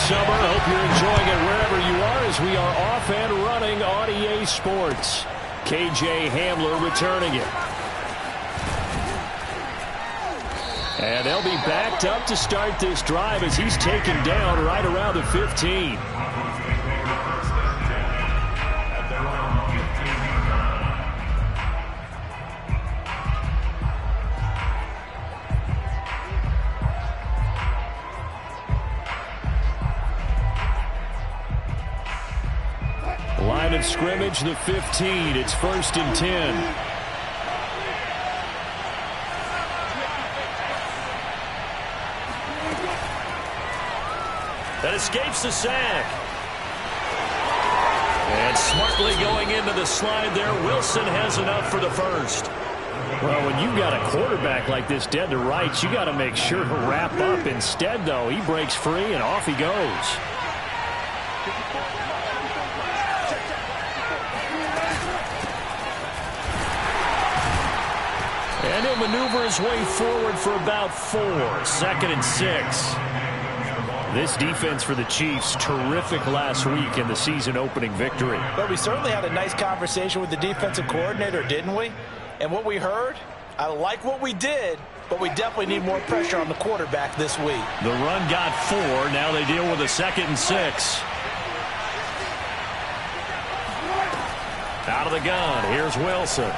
summer. Hope you're enjoying it wherever you are as we are off and running on EA Sports. KJ Hamler returning it. And they'll be backed up to start this drive as he's taken down right around the 15. Line of scrimmage, the 15. It's 1st and 10. That escapes the sack. And smartly going into the slide there, Wilson has enough for the first. Well, when you've got a quarterback like this dead to rights, you got to make sure to wrap up. Instead, though, he breaks free and off he goes. And he'll maneuver his way forward for about 4. 2nd and 6. This defense for the Chiefs, terrific last week in the season-opening victory. But we certainly had a nice conversation with the defensive coordinator, didn't we? And what we heard, I like what we did, but we definitely need more pressure on the quarterback this week. The run got 4. Now they deal with a 2nd and 6. Out of the gun, here's Wilson.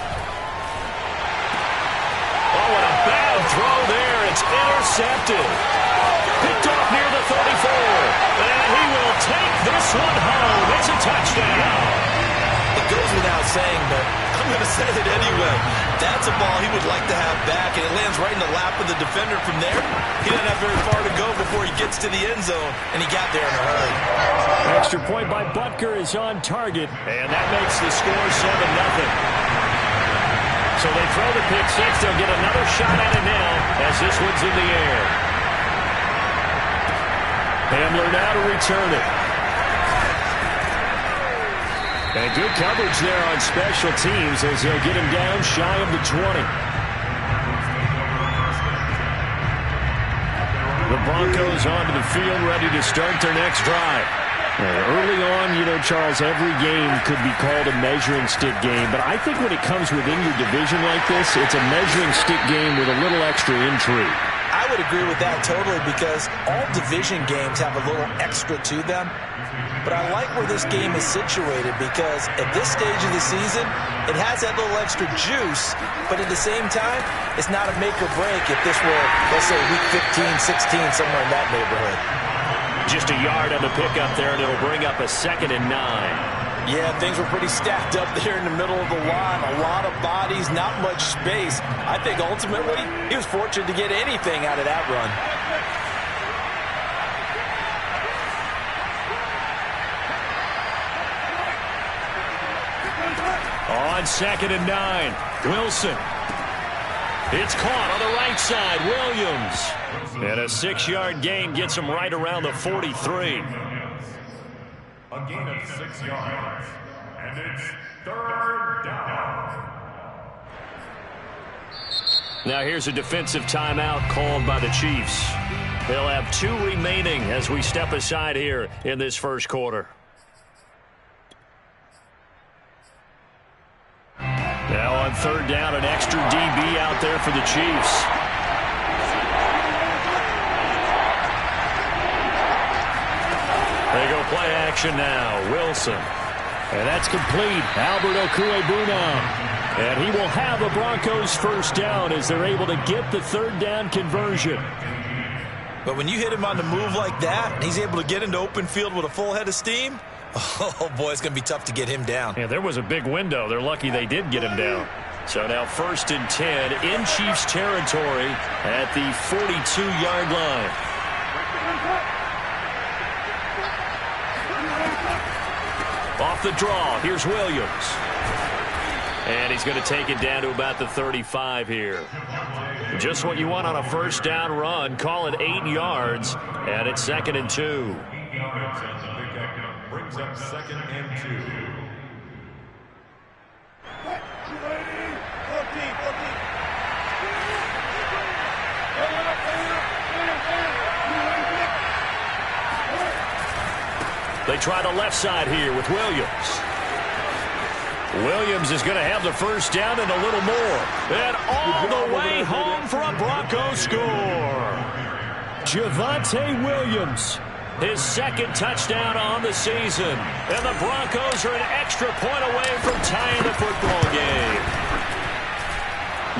Oh, and a bad throw there. It's intercepted. Picked off near the 34. And he will take this one home. It's a touchdown. It goes without saying, but I'm going to say it anyway. That's a ball he would like to have back, and it lands right in the lap of the defender from there. He doesn't have very far to go before he gets to the end zone, and he got there in a hurry. Extra point by Butker is on target, and that makes the score 7-0. So they throw the pick six. They'll get another shot at it now as this one's in the air. Hamler now to return it. And good coverage there on special teams as they'll get him down shy of the 20. The Broncos onto the field ready to start their next drive. Early on, you know, Charles, every game could be called a measuring stick game. But I think when it comes within your division like this, it's a measuring stick game with a little extra intrigue. I would agree with that totally because all division games have a little extra to them. But I like where this game is situated because at this stage of the season, it has that little extra juice. But at the same time, it's not a make or break if this were, let's say, week 15, 16, somewhere in that neighborhood. Just a yard on the pickup there, and it'll bring up a 2nd and 9. Yeah, things were pretty stacked up there in the middle of the line. A lot of bodies, not much space. I think ultimately he was fortunate to get anything out of that run. On 2nd and 9, Wilson. It's caught on the right side, Williams. And a 6-yard gain gets him right around the 43. A gain of 6 yards. And it's 3rd down. Now here's a defensive timeout called by the Chiefs. They'll have 2 remaining as we step aside here in this first quarter. Now on 3rd down, an extra DB out there for the Chiefs. They go play action now. Wilson. And that's complete. Albert Okwuegbunam. And he will have a Broncos first down as they're able to get the 3rd down conversion. But when you hit him on the move like that, and he's able to get into open field with a full head of steam, oh, boy, it's going to be tough to get him down. Yeah, there was a big window. They're lucky they did get him down. So now 1st and 10 in Chiefs territory at the 42-yard line. Off the draw, here's Williams. And he's going to take it down to about the 35 here. Just what you want on a first down run. Call it 8 yards, and it's 2nd and 2. Brings up 2nd and 2. They try the left side here with Williams. Williams is going to have the first down and a little more. And all the way home for a Broncos score. Javonte Williams, his second touchdown on the season. And the Broncos are an extra point away from tying the football game.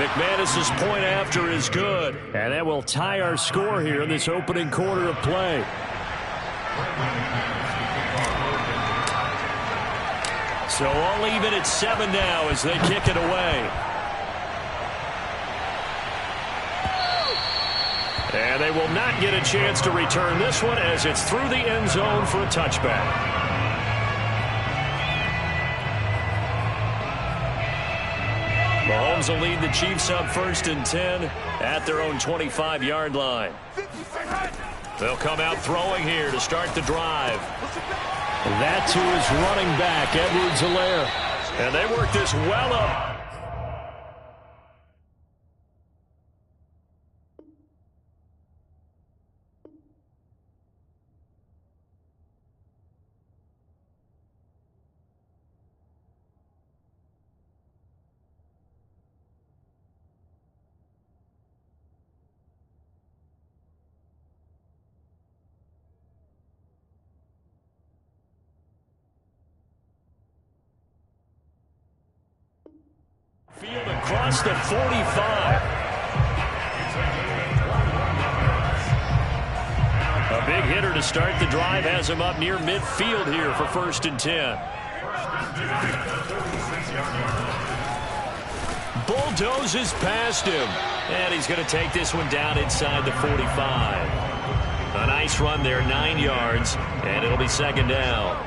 McManus's point after is good. And that will tie our score here in this opening quarter of play. So all even at 7 now as they kick it away. And they will not get a chance to return this one as it's through the end zone for a touchback. Mahomes will lead the Chiefs up 1st and 10 at their own 25-yard line. They'll come out throwing here to start the drive. That to his running back, Edwards-Helaire. And they work this well up. Field across the 45. A big hitter to start the drive has him up near midfield here for 1st and 10. Bulldozes past him. And he's going to take this one down inside the 45. A nice run there, 9 yards, and it'll be 2nd down.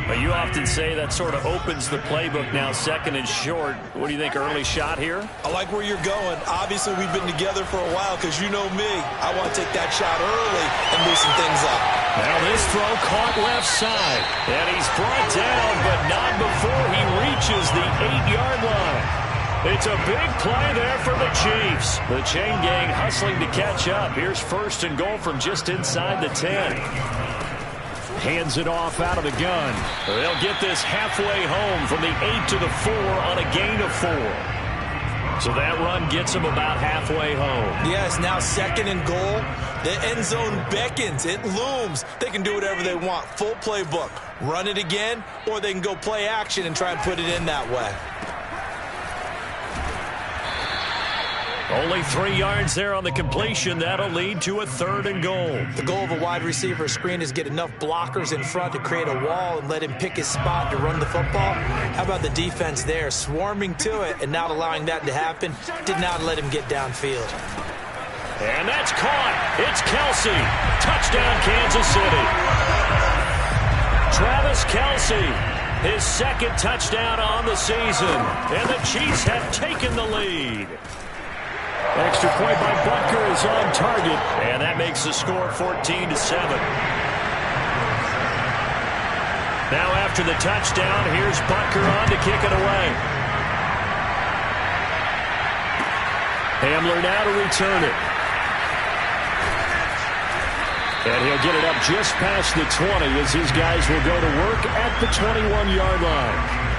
But you often say that sort of opens the playbook now, 2nd and short. What do you think, early shot here? I like where you're going. Obviously, we've been together for a while because you know me. I want to take that shot early and loosen things up. Now this throw caught left side. And he's brought down, but not before he reaches the 8-yard line. It's a big play there for the Chiefs. The chain gang hustling to catch up. Here's 1st and goal from just inside the 10. Hands it off out of the gun. They'll get this halfway home from the 8 to the 4 on a gain of 4. So that run gets them about halfway home. Yes, now 2nd and goal. The end zone beckons. It looms. They can do whatever they want. Full playbook. Run it again, or they can go play action and try and put it in that way. Only 3 yards there on the completion. That'll lead to a 3rd and goal. The goal of a wide receiver screen is get enough blockers in front to create a wall and let him pick his spot to run the football. How about the defense there, swarming to it and not allowing that to happen? Did not let him get downfield. And that's caught. It's Kelce. Touchdown, Kansas City. Travis Kelce, his 2nd touchdown on the season. And the Chiefs have taken the lead. Extra point by Butker is on target, and that makes the score 14-7. Now after the touchdown, here's Butker on to kick it away. Hamler now to return it. And he'll get it up just past the 20 as his guys will go to work at the 21-yard line.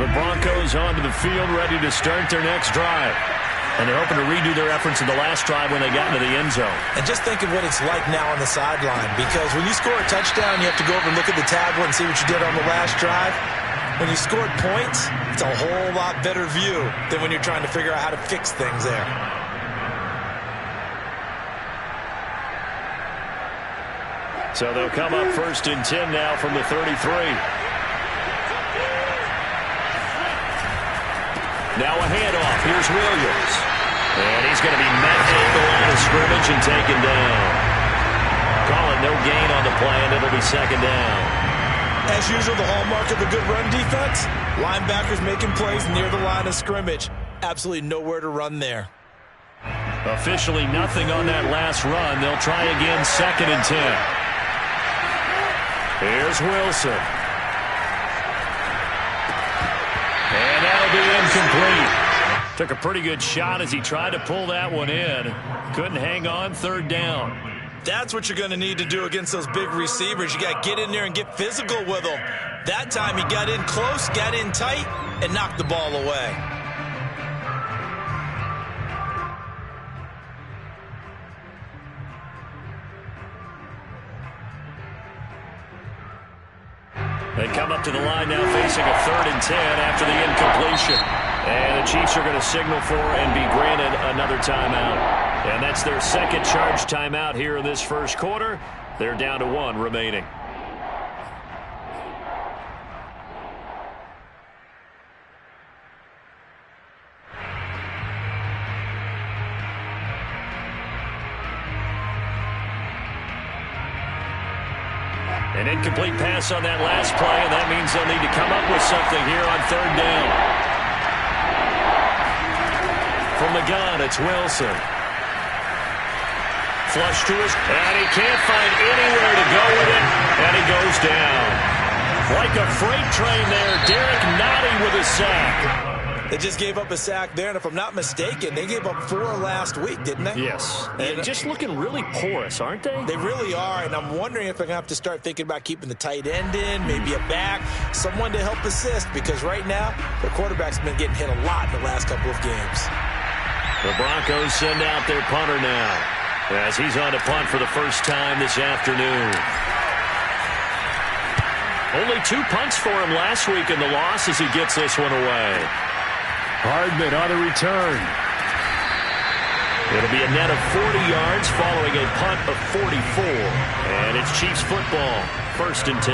The Broncos onto the field, ready to start their next drive. And they're hoping to redo their efforts in the last drive when they got into the end zone. And just think of what it's like now on the sideline, because when you score a touchdown, you have to go over and look at the tablet and see what you did on the last drive. When you scored points, it's a whole lot better view than when you're trying to figure out how to fix things there. So they'll come up 1st and 10 now from the 33. Now a handoff. Here's Williams. And he's going to be met at the line of scrimmage and taken down. Calling no gain on the play, and it'll be 2nd down. As usual, the hallmark of a good run defense, linebackers making plays near the line of scrimmage. Absolutely nowhere to run there. Officially nothing on that last run. They'll try again, 2nd and 10. Here's Wilson. that'll be incomplete. Took a pretty good shot as he tried to pull that one in. Couldn't hang on, third down. That's what you're going to need to do against those big receivers. You got to get in there and get physical with them. That time he got in close, got in tight, and knocked the ball away. They come up to the line now facing a 3rd and 10 after the incompletion. And the Chiefs are going to signal for and be granted another timeout. And that's their second charge timeout here in this first quarter. They're down to 1 remaining. An incomplete pass on that last play, and that means they'll need to come up with something here on 3rd down. From the gun, it's Wilson. Flush to his, and he can't find anywhere to go with it, and he goes down. Like a freight train there, Derek Nottie with a sack. They just gave up a sack there, and if I'm not mistaken, they gave up 4 last week, didn't they? Yes. And just looking really porous, aren't they? They really are, and I'm wondering if they're going to have to start thinking about keeping the tight end in, maybe a back, someone to help assist, because right now, their quarterback's been getting hit a lot in the last couple of games. The Broncos send out their punter now, as he's on to punt for the first time this afternoon. Only 2 punts for him last week in the loss as he gets this one away. Hardman on the return. It'll be a net of 40 yards following a punt of 44. And it's Chiefs football, 1st and 10.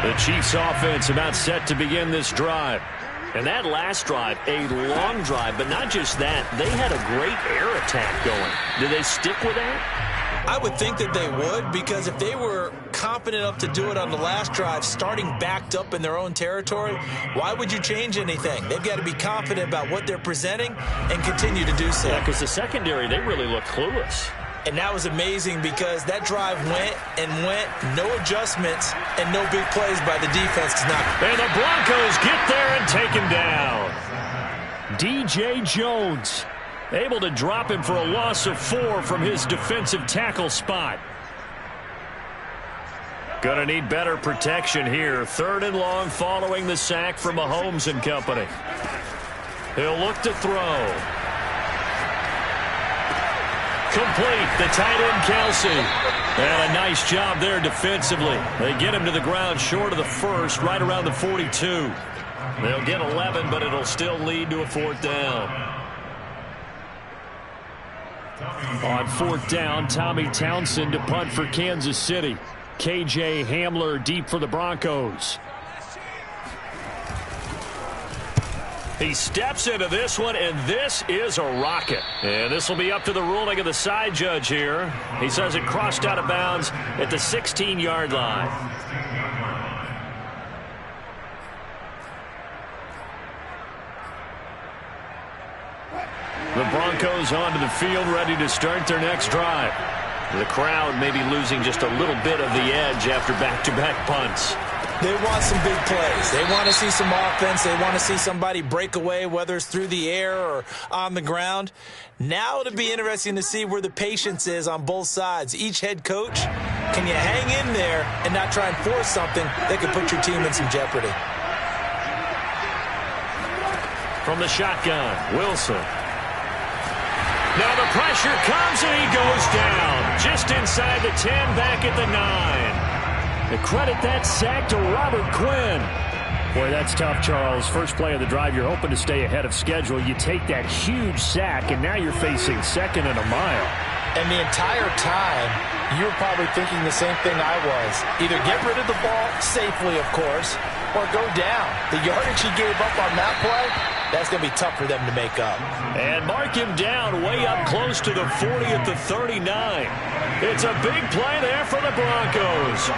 The Chiefs offense about set to begin this drive. And that last drive, a long drive, but not just that. They had a great air attack going. Do they stick with that? I would think that they would, because if they were confident enough to do it on the last drive, starting backed up in their own territory, why would you change anything? They've got to be confident about what they're presenting and continue to do so. Yeah, because the secondary, they really look clueless. And that was amazing because that drive went and went, no adjustments, and no big plays by the defense. And the Broncos get there and take him down. DJ Jones able to drop him for a loss of 4 from his defensive tackle spot. Gonna need better protection here. 3rd and long following the sack from Mahomes and company. He'll look to throw. Complete. The tight end, Kelsey. And a nice job there defensively. They get him to the ground short of the 1st, right around the 42. They'll get 11, but it'll still lead to a 4th down. On 4th down, Tommy Townsend to punt for Kansas City. KJ Hamler deep for the Broncos. He steps into this one, and this is a rocket. And this will be up to the ruling of the side judge here. He says it crossed out of bounds at the 16-yard line. The Broncos onto the field, ready to start their next drive. The crowd may be losing just a little bit of the edge after back-to-back punts. They want some big plays. They want to see some offense. They want to see somebody break away, whether it's through the air or on the ground. Now it'll be interesting to see where the patience is on both sides. Each head coach, can you hang in there and not try and force something that could put your team in some jeopardy? From the shotgun, Wilson. Now the pressure comes and he goes down. Just inside the 10, back at the 9. To credit that sack to Robert Quinn. Boy, that's tough, Charles. First play of the drive, you're hoping to stay ahead of schedule. You take that huge sack, and now you're facing 2nd and a mile. And the entire time, you were probably thinking the same thing I was. Either get rid of the ball safely, of course, or go down. The yardage he gave up on that play, that's going to be tough for them to make up. And mark him down way up close to the 40 at the 39. It's a big play there for the Broncos.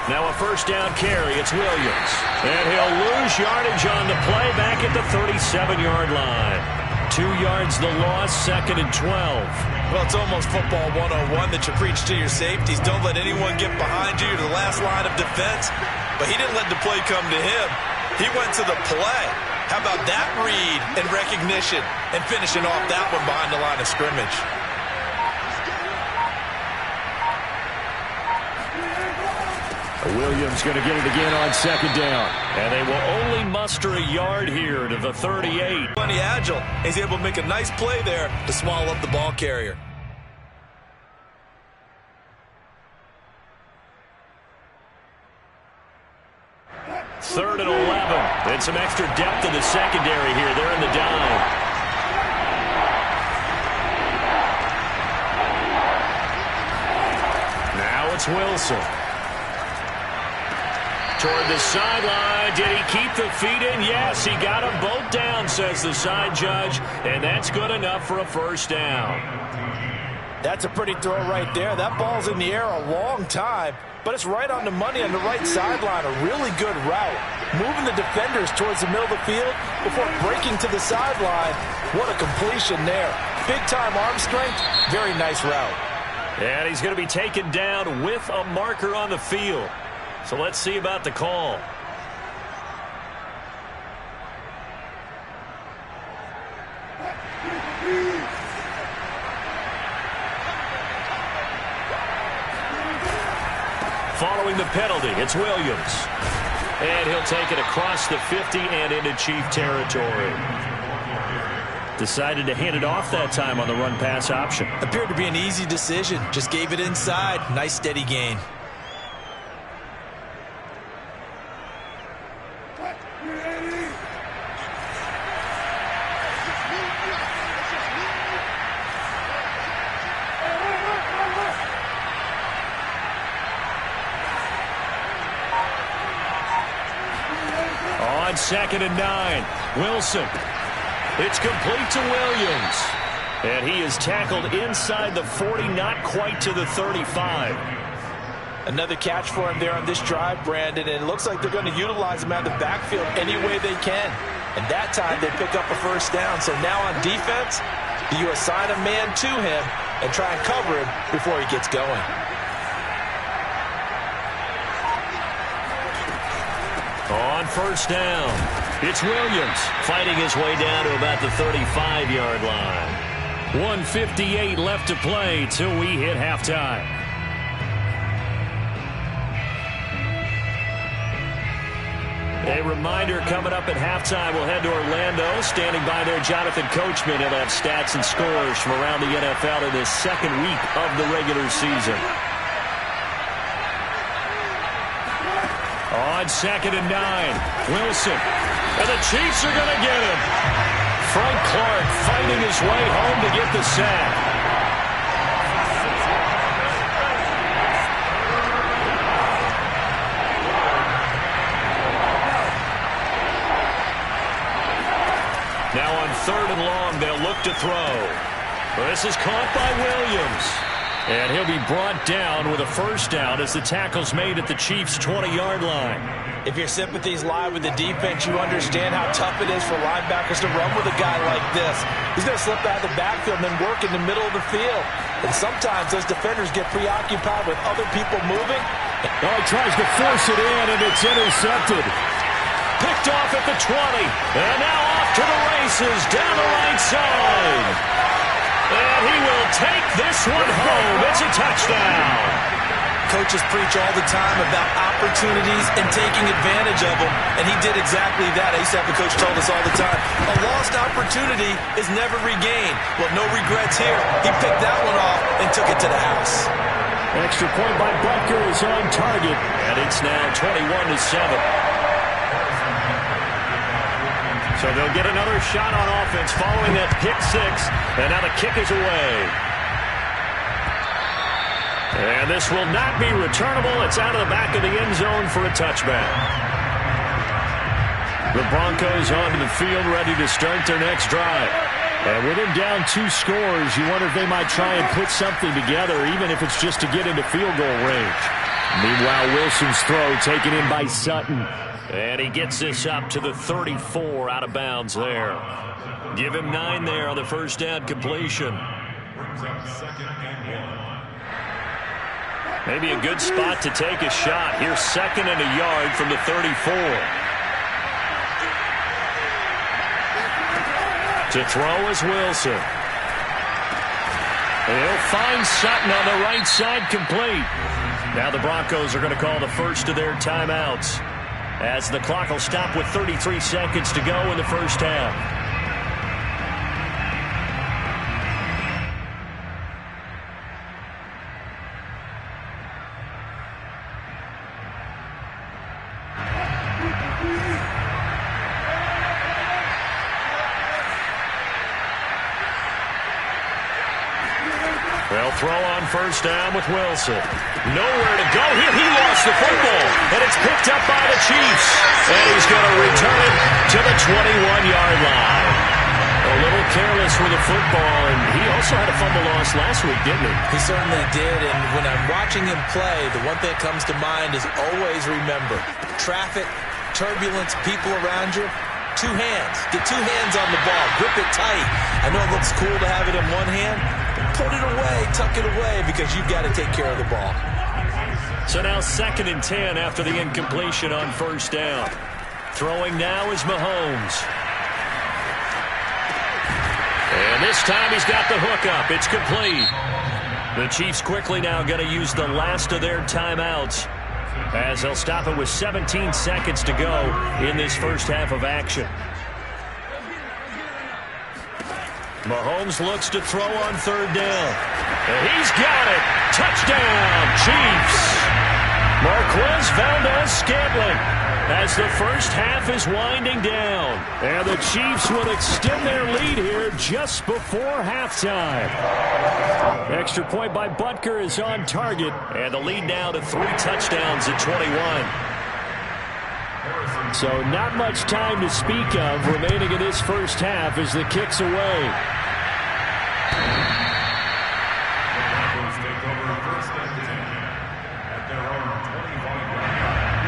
Now a first down carry. It's Williams. And he'll lose yardage on the play back at the 37-yard line. 2 yards the loss, 2nd and 12. Well, it's almost football 101 that you preach to your safeties. Don't let anyone get behind you to the last line of defense. But he didn't let the play come to him. He went to the play. How about that read and recognition and finishing off that one behind the line of scrimmage? Williams going to get it again on 2nd down. And they will only muster a yard here to the 38. Plenty agile. He's able to make a nice play there to swallow up the ball carrier. Third and 11. And some extra depth in the secondary here. They're in the dime. Now it's Wilson. Toward the sideline. Did he keep the feet in? Yes, he got them both down, says the side judge. And that's good enough for a first down. That's a pretty throw right there. That ball's in the air a long time, but it's right on the money on the right sideline. A really good route. Moving the defenders towards the middle of the field before breaking to the sideline. What a completion there. Big-time arm strength. Very nice route. And he's going to be taken down with a marker on the field. So let's see about the call. Following the penalty, it's Williams. And he'll take it across the 50 and into Chief territory. Decided to hand it off that time on the run-pass option. Appeared to be an easy decision. Just gave it inside. Nice steady gain. On 2nd and 9, Wilson. It's complete to Williams. And he is tackled inside the 40, not quite to the 35. Another catch for him there on this drive, Brandon, and it looks like they're going to utilize him out of the backfield any way they can. And that time they pick up a first down. So now on defense, you assign a man to him and try and cover him before he gets going. On first down, it's Williams fighting his way down to about the 35-yard line. 1:58 left to play till we hit halftime. A reminder coming up at halftime, we'll head to Orlando. Standing by there, Jonathan Coachman. He'll have stats and scores from around the NFL in this second week of the regular season. On 2nd and 9, Wilson. And the Chiefs are going to get him. Frank Clark fighting his way home to get the sack. Now on 3rd and long, they'll look to throw. This is caught by Williams. And he'll be brought down with a first down as the tackle's made at the Chiefs' 20-yard line. If your sympathies lie with the defense, you understand how tough it is for linebackers to run with a guy like this. He's going to slip out of the backfield and then work in the middle of the field. And sometimes those defenders get preoccupied with other people moving. Oh, he tries to force it in, and it's intercepted. Picked off at the 20. And now off to the races down the right side. And he will take this one home. It's a touchdown. Coaches preach all the time about opportunities and taking advantage of them, and he did exactly that. I used to have a coach told us all the time, a lost opportunity is never regained. Well, no regrets here. He picked that one off and took it to the house. Extra point by Butker is on target, and it's now 21-7. So they'll get another shot on offense following that pick six. And now the kick is away. And this will not be returnable. It's out of the back of the end zone for a touchback. The Broncos onto the field ready to start their next drive. And with him down 2 scores, you wonder if they might try and put something together, even if it's just to get into field goal range. Meanwhile, Wilson's throw taken in by Sutton. And he gets this up to the 34 out of bounds there. Give him 9 there on the first down completion. Brings up 2nd and 1. Maybe a good spot to take a shot. Here's 2nd and a yard from the 34. To throw is Wilson. And he'll find Sutton on the right side, complete. Now the Broncos are going to call the first of their timeouts, as the clock will stop with 33 seconds to go in the first half. They'll throw on first down with Wilson. Nowhere to go here. He lost the football, and it's picked up by the Chiefs. And he's going to return it to the 21-yard line. A little careless with the football, and he also had a fumble loss last week, didn't he? He certainly did, and when I'm watching him play, the one thing that comes to mind is always remember, traffic, turbulence, people around you, 2 hands. Get 2 hands on the ball. Grip it tight. I know it looks cool to have it in one hand, put it away, tuck it away, because you've got to take care of the ball. So now 2nd and 10 after the incompletion on first down. Throwing now is Mahomes. And this time he's got the hook up. It's complete. The Chiefs quickly now going to use the last of their timeouts, as they'll stop it with 17 seconds to go in this first half of action. Mahomes looks to throw on third down. And he's got it. Touchdown, Chiefs. Marquez Valdez-Scantling as the first half is winding down. And the Chiefs will extend their lead here just before halftime. Extra point by Butker is on target. And the lead now to 3 touchdowns at 21. So not much time to speak of remaining in this first half as the kick's away.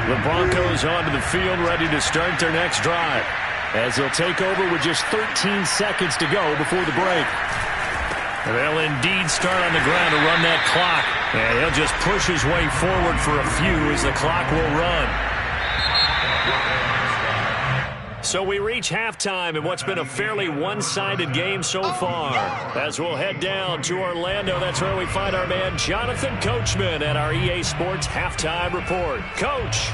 The Broncos onto the field, ready to start their next drive, as they'll take over with just 13 seconds to go before the break. And they'll indeed start on the ground to run that clock. And he'll just push his way forward for a few as the clock will run. So we reach halftime in what's been a fairly one-sided game so far. As we'll head down to Orlando, that's where we find our man Jonathan Coachman at our EA Sports Halftime Report. Coach.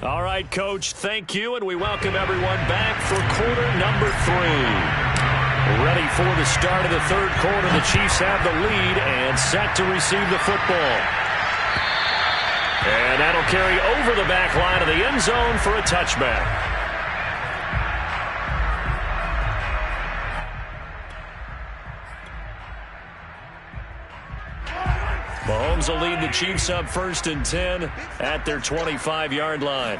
All right, Coach, thank you, and we welcome everyone back for quarter number 3. Ready for the start of the third quarter. The Chiefs have the lead and set to receive the football. And that'll carry over the back line of the end zone for a touchback. Mahomes will lead the Chiefs up 1st and 10 at their 25-yard line.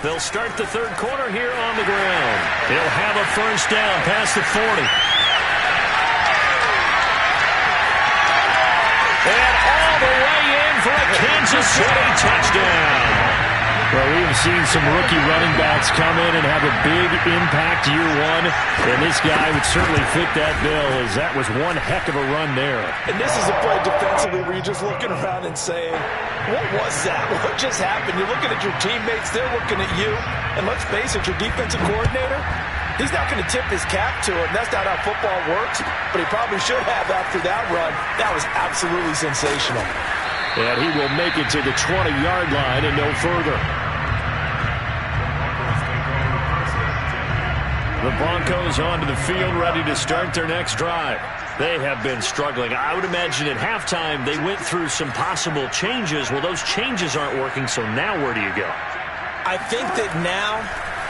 They'll start the third quarter here on the ground. He'll have a first down past the 40. And all the way in for a Kansas City touchdown. Well, we have seen some rookie running backs come in and have a big impact year one, and this guy would certainly fit that bill, as that was one heck of a run there. And this is a play defensively where you're just looking around and saying, what was that? What just happened? You're looking at your teammates, they're looking at you, and let's face it, your defensive coordinator, he's not going to tip his cap to it. That's not how football works, but he probably should have after that run. That was absolutely sensational. And he will make it to the 20-yard line and no further. The Broncos onto the field, ready to start their next drive. They have been struggling. I would imagine at halftime they went through some possible changes. Well, those changes aren't working, so now where do you go? I think that now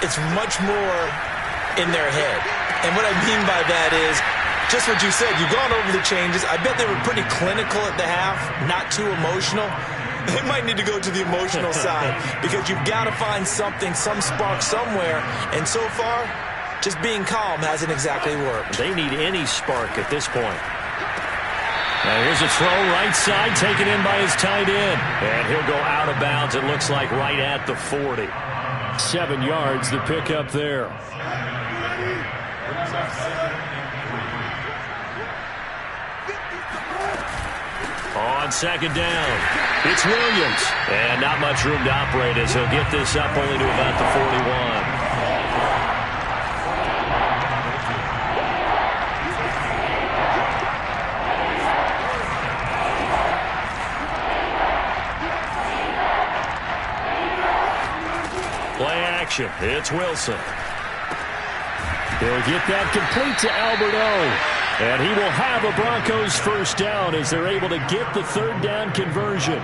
it's much more in their head. And what I mean by that is just what you said. You've gone over the changes. I bet they were pretty clinical at the half, not too emotional. They might need to go to the emotional side because you've got to find something, some spark somewhere. And so far, just being calm hasn't exactly worked. They need any spark at this point. Now here's a throw right side taken in by his tight end. And he'll go out of bounds, it looks like, right at the 40. 7 yards the pickup there. On second down, it's Williams. And not much room to operate as he'll get this up only to about the 41. Play action. It's Wilson. He'll get that complete to Alberto. And he will have a Broncos first down as they're able to get the third down conversion.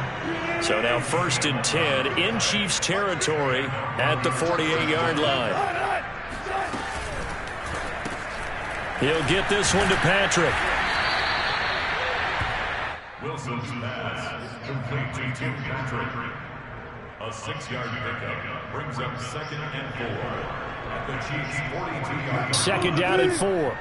So now 1st and 10 in Chiefs territory at the 48-yard line. He'll get this one to Patrick. Wilson's pass is complete to Tim Patrick. A 6-yard pickup brings up 2nd and 4 at the Chiefs' 42-yard line. Second down and 4.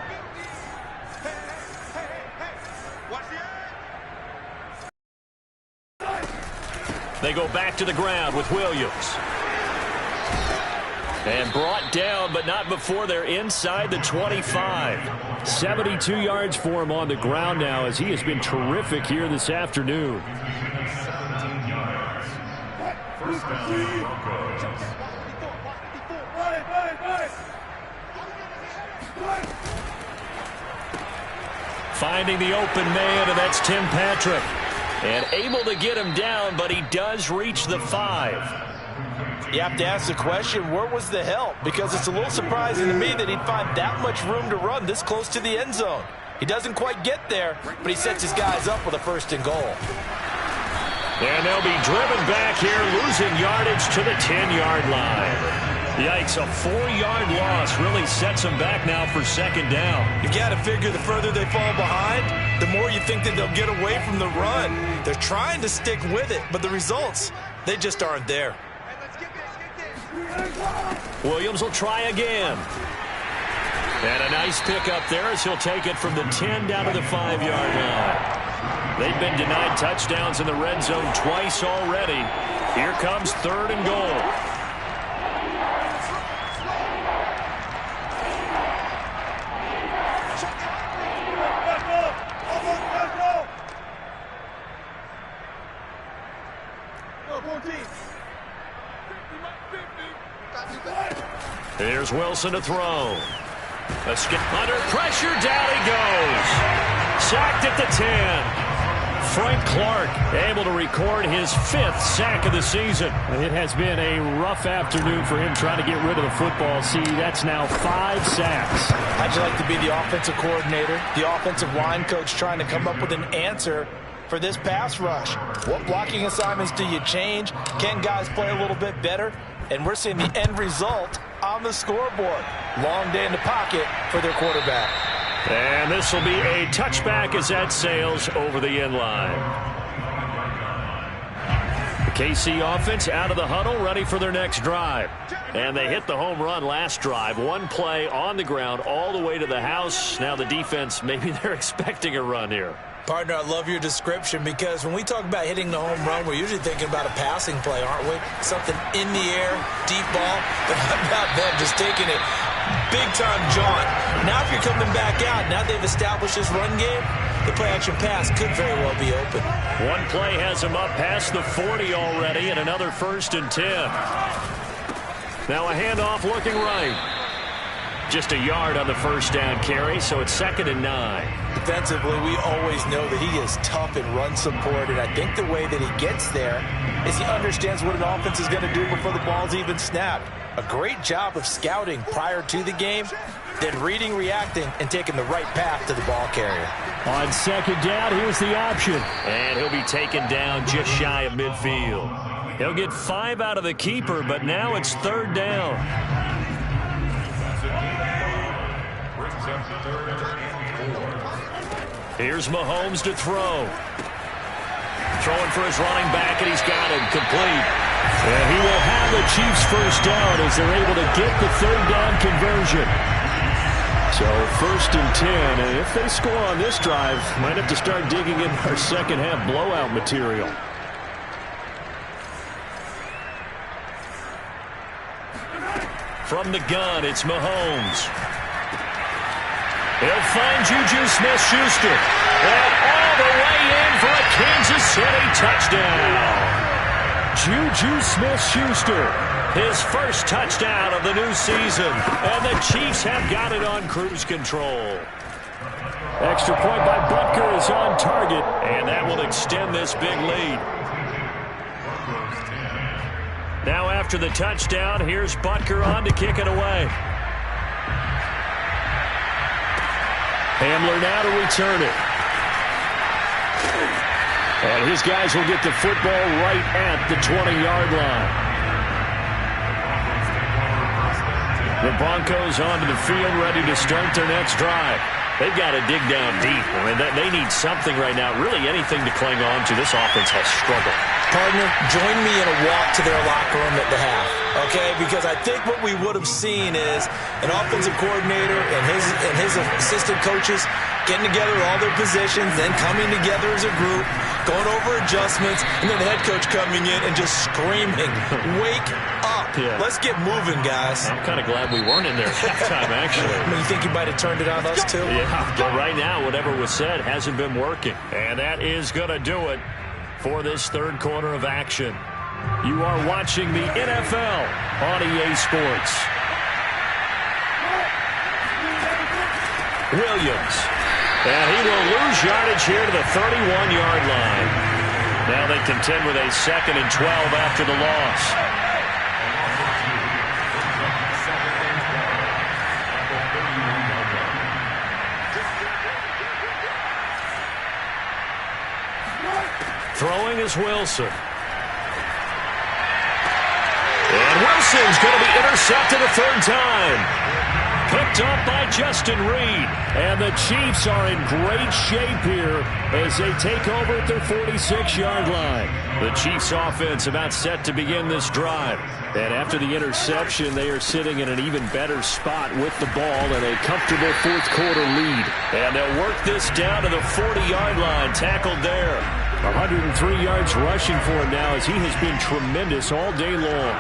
They go back to the ground with Williams. And brought down, but not before they're inside the 25. 72 yards for him on the ground now as he has been terrific here this afternoon. 17 yards. First down, Broncos. Finding the open man, and that's Tim Patrick. And able to get him down, but he does reach the 5. You have to ask the question, where was the help? Because it's a little surprising to me that he'd find that much room to run this close to the end zone. He doesn't quite get there, but he sets his guys up with a 1st and goal. And they'll be driven back here, losing yardage to the 10-yard line. Yikes, a 4-yard loss really sets them back now for 2nd down. You've got to figure the further they fall behind, the more you think that they'll get away from the run. They're trying to stick with it, but the results, they just aren't there. Williams will try again. And a nice pickup there as he'll take it from the 10 down to the 5-yard line. They've been denied touchdowns in the red zone twice already. Here comes 3rd and goal. Here's Wilson to throw. Under pressure, down he goes. Sacked at the 10. Frank Clark able to record his 5th sack of the season. It has been a rough afternoon for him trying to get rid of the football. See, that's now 5 sacks. How'd you like to be the offensive coordinator, the offensive line coach trying to come up with an answer for this pass rush? What blocking assignments do you change? Can guys play a little bit better? And we're seeing the end result on the scoreboard. Long day in the pocket for their quarterback. And this will be a touchback as that sails over the end line. The KC offense out of the huddle, ready for their next drive. And they hit the home run last drive. One play on the ground all the way to the house. Now the defense, maybe they're expecting a run here. Partner, I love your description because when we talk about hitting the home run, we're usually thinking about a passing play, aren't we? Something in the air, deep ball, but how about them just taking it big-time jaunt. Now if you're coming back out, now they've established this run game, the play-action pass could very well be open. One play has him up past the 40 already, and another 1st and 10. Now a handoff looking right. Just a yard on the 1st down carry, so it's 2nd and 9. Defensively, we always know that he is tough in run support, and I think the way that he gets there is he understands what an offense is going to do before the ball's even snapped. A great job of scouting prior to the game, then reading, reacting, and taking the right path to the ball carrier. On 2nd down, here's the option. And he'll be taken down just shy of midfield. He'll get 5 out of the keeper, but now it's 3rd down. Here's Mahomes to throw. Throwing for his running back, and he's got him complete. And he will have the Chiefs first down as they're able to get the 3rd down conversion. So 1st and 10, and if they score on this drive, might have to start digging in our second half blowout material. From the gun, it's Mahomes. He'll find Juju Smith-Schuster. And all the way in for a Kansas City touchdown. Juju Smith-Schuster, his first touchdown of the new season. And the Chiefs have got it on cruise control. Extra point by Butker is on target, and that will extend this big lead. Now after the touchdown, here's Butker on to kick it away. Hamler now to return it. And his guys will get the football right at the 20-yard line. The Broncos onto the field, ready to start their next drive. They've got to dig down deep. I mean, they need something right now, really anything to cling on to. This offense has struggled. Partner, join me in a walk to their locker room at the half, okay? Because I think what we would have seen is an offensive coordinator and his assistant coaches getting together all their positions, then coming together as a group, going over adjustments, and then the head coach coming in and just screaming, wake up. Yeah. Let's get moving, guys. I'm kind of glad we weren't in there at halftime, actually. I mean, you think you might have turned it on us, too? Yeah, but right now, whatever was said hasn't been working. And that is going to do it for this third quarter of action. You are watching the NFL on EA Sports. Williams. And he will lose yardage here to the 31-yard line. Now they contend with a 2nd and 12 after the loss. Throwing is Wilson. And Wilson's going to be intercepted a third time. Picked up by Justin Reed. And the Chiefs are in great shape here as they take over at their 46-yard line. The Chiefs offense about set to begin this drive. And after the interception, they are sitting in an even better spot with the ball and a comfortable fourth quarter lead. And they'll work this down to the 40-yard line, tackled there. 103 yards rushing for him now as he has been tremendous all day long.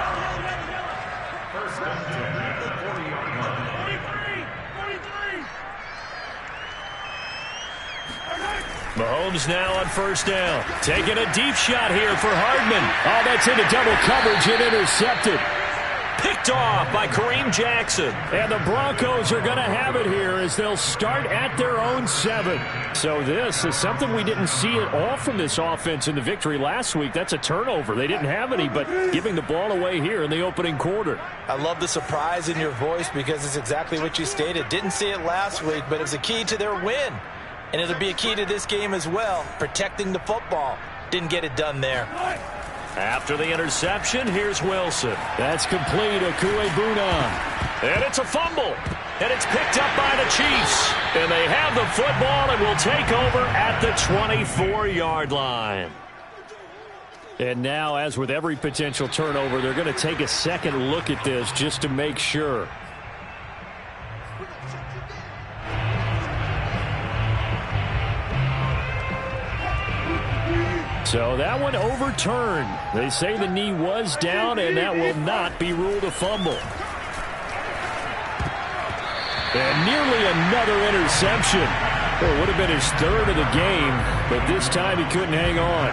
Mahomes now on first down. Taking a deep shot here for Hardman. Oh, that's into double coverage and intercepted. Picked off by Kareem Jackson. And the Broncos are going to have it here as they'll start at their own 7. So this is something we didn't see at all from this offense in the victory last week. That's a turnover. They didn't have any, but giving the ball away here in the opening quarter. I love the surprise in your voice because it's exactly what you stated. Didn't see it last week, but it was a key to their win. And it'll be a key to this game as well, protecting the football. Didn't get it done there. After the interception, here's Wilson. That's complete, Okuegbunam. And it's a fumble. And it's picked up by the Chiefs. And they have the football and will take over at the 24-yard line. And now, as with every potential turnover, they're going to take a second look at this just to make sure. So that one overturned. They say the knee was down, and that will not be ruled a fumble. And nearly another interception. Well, it would have been his third of the game, but this time he couldn't hang on.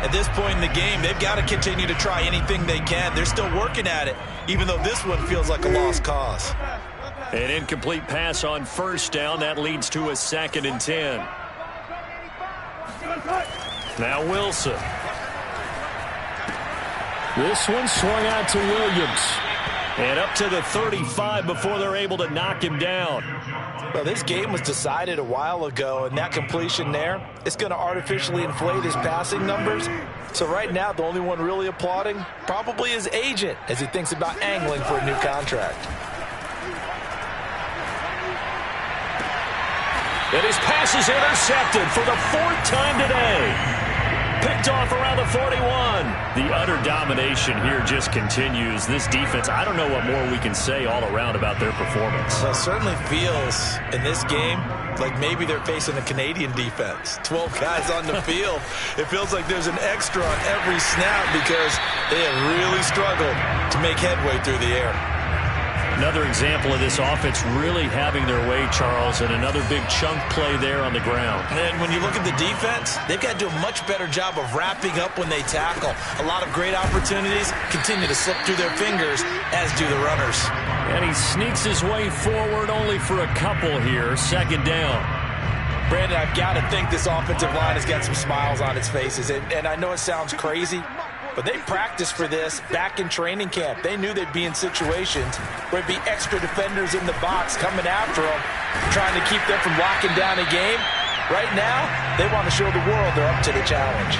At this point in the game, they've got to continue to try anything they can. They're still working at it, even though this one feels like a lost cause. An incomplete pass on first down. That leads to a 2nd and 10. Now Wilson. This one swung out to Williams. And up to the 35 before they're able to knock him down. Well, this game was decided a while ago, and that completion there, it's going to artificially inflate his passing numbers. So right now, the only one really applauding probably his agent as he thinks about angling for a new contract. And his pass is intercepted for the 4th time today. Picked off around the 41. The utter domination here just continues. This defense, I don't know what more we can say all around about their performance. Well, it certainly feels in this game like maybe they're facing a Canadian defense. 12 guys on the field. It feels like there's an extra on every snap because they have really struggled to make headway through the air. Another example of this offense really having their way, Charles, and another big chunk play there on the ground. And when you look at the defense, they've got to do a much better job of wrapping up when they tackle. A lot of great opportunities continue to slip through their fingers, as do the runners. And he sneaks his way forward only for a couple here. Second down. Brandon, I've got to think this offensive line has got some smiles on its faces. And I know it sounds crazy, but they practiced for this back in training camp. They knew they'd be in situations where there'd be extra defenders in the box coming after them, trying to keep them from locking down a game. Right now, they want to show the world they're up to the challenge.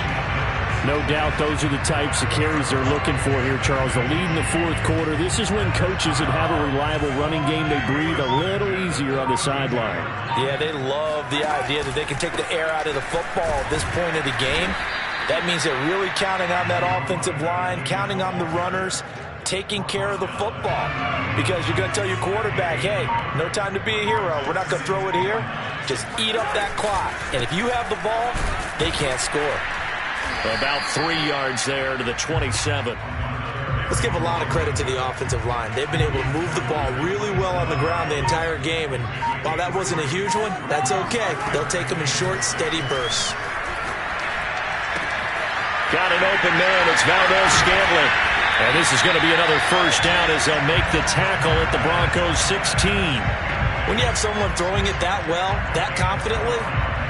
No doubt those are the types of carries they're looking for here, Charles. The lead in the fourth quarter. This is when coaches that have a reliable running game, they breathe a little easier on the sideline. Yeah, they love the idea that they can take the air out of the football at this point of the game. That means they're really counting on that offensive line, counting on the runners, taking care of the football. Because you're going to tell your quarterback, hey, no time to be a hero. We're not going to throw it here. Just eat up that clock. And if you have the ball, they can't score. About 3 yards there to the 27. Let's give a lot of credit to the offensive line. They've been able to move the ball really well on the ground the entire game. And while that wasn't a huge one, that's okay. They'll take them in short, steady bursts. Got an open man. It's Valdez-Scantling. And this is going to be another first down as they'll make the tackle at the Broncos 16. When you have someone throwing it that well, that confidently,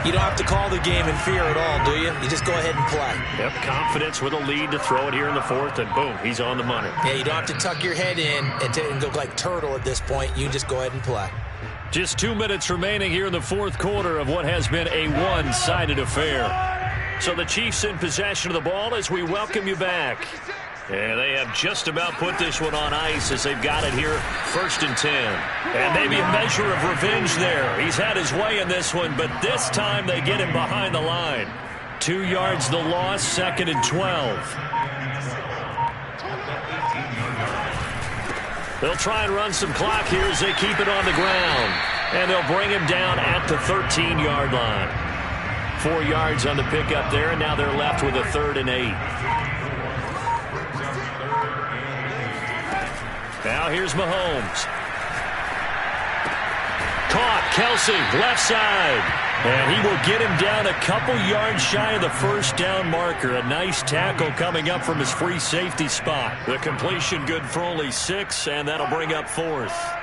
you don't have to call the game in fear at all, do you? You just go ahead and play. Yep, confidence with a lead to throw it here in the fourth, and boom, he's on the money. Yeah, you don't have to tuck your head in and go like turtle at this point. You just go ahead and play. Just 2 minutes remaining here in the fourth quarter of what has been a one-sided affair. So the Chiefs in possession of the ball as we welcome you back. And they have just about put this one on ice as they've got it here, 1st and 10. And maybe a measure of revenge there. He's had his way in this one, but this time they get him behind the line. 2 yards the loss, 2nd and 12. They'll try and run some clock here as they keep it on the ground. And they'll bring him down at the 13-yard line. 4 yards on the pickup there, and now they're left with a 3rd and 8. Now here's Mahomes. Caught, Kelsey, left side. And he will get him down a couple yards shy of the first down marker. A nice tackle coming up from his free safety spot. The completion good for only 6, and that'll bring up 4th.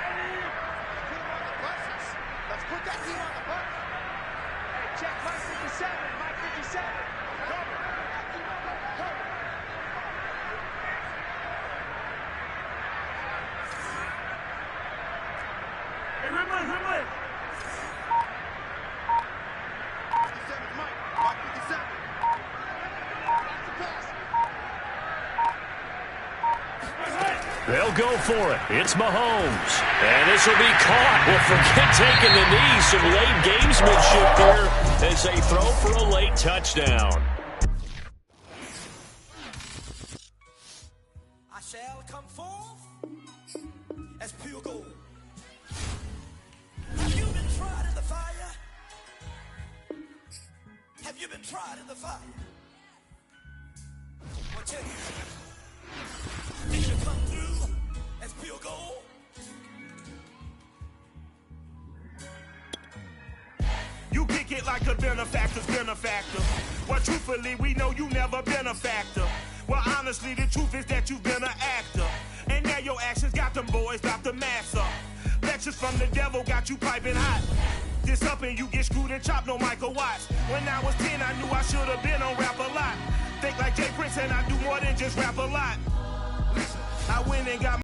They'll go for it. It's Mahomes. And this will be caught. Well, forget taking the knee. Some late gamesmanship there as they throw for a late touchdown. I shall come forth as pure gold. Have you been tried in the fire? Have you been tried in the fire? Well, check it. Did you come through as pure gold? You kick it like a benefactor's benefactor. Well, truthfully, we know you never been a factor. Well, honestly, the truth is that you've been an actor. And now your actions got them boys about to mass up. Lectures from the devil got you piping hot. This up and you get screwed and chopped, no Michael Watts. When I was 10, I knew I should have been on rap a lot. Think like Jay Prince and I do more than just rap a lot. I went and got